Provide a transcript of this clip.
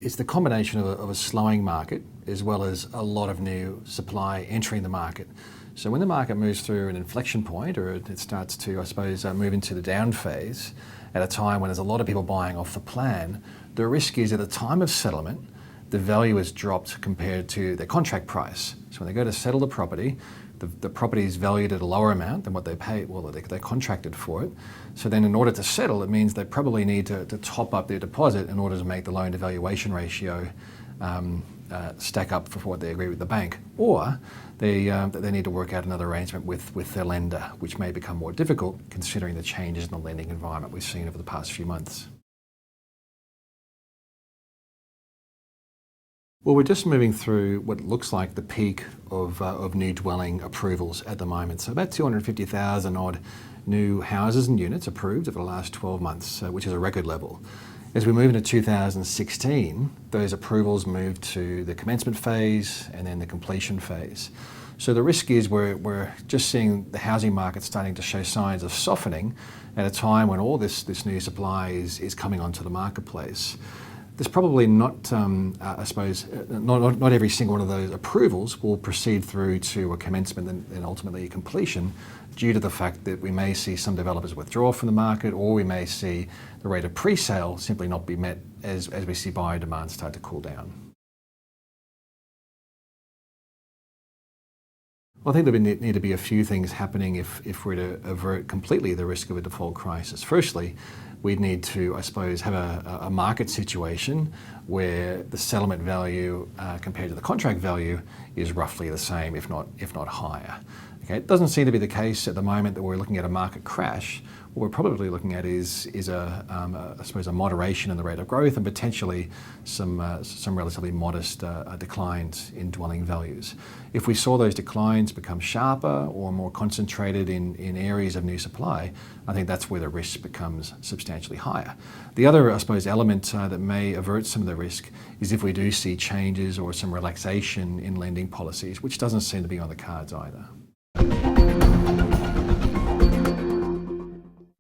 it's the combination of a slowing market as well as a lot of new supply entering the market. So when the market moves through an inflection point, or it starts to, I suppose, move into the down phase at a time when there's a lot of people buying off the plan, the risk is at the time of settlement, the value is dropped compared to their contract price. So when they go to settle the property, the property is valued at a lower amount than what they paid, well, they contracted for it. So then in order to settle, it means they probably need to top up their deposit in order to make the loan to valuation ratio stack up for what they agree with the bank. Or they need to work out another arrangement with their lender, which may become more difficult considering the changes in the lending environment we've seen over the past few months. Well, we're just moving through what looks like the peak of new dwelling approvals at the moment. So about 250,000 odd new houses and units approved over the last 12 months, which is a record level. As we move into 2016, those approvals move to the commencement phase and then the completion phase. So the risk is we're just seeing the housing market starting to show signs of softening at a time when all this new supply is coming onto the marketplace. There's probably not, I suppose, not every single one of those approvals will proceed through to a commencement and ultimately a completion, due to the fact that we may see some developers withdraw from the market, or we may see the rate of pre-sale simply not be met as we see buyer demand start to cool down. Well, I think there need to be a few things happening if we're to avert completely the risk of a default crisis. Firstly, we'd need to, I suppose, have a market situation where the settlement value compared to the contract value is roughly the same, if not higher. Okay, it doesn't seem to be the case at the moment that we're looking at a market crash. What we're probably looking at is I suppose, a moderation in the rate of growth and potentially some relatively modest declines in dwelling values. If we saw those declines become sharper or more concentrated in areas of new supply, I think that's where the risk becomes substantially higher. The other, I suppose, element that may avert some of the risk is if we do see changes or some relaxation in lending policies, which doesn't seem to be on the cards either.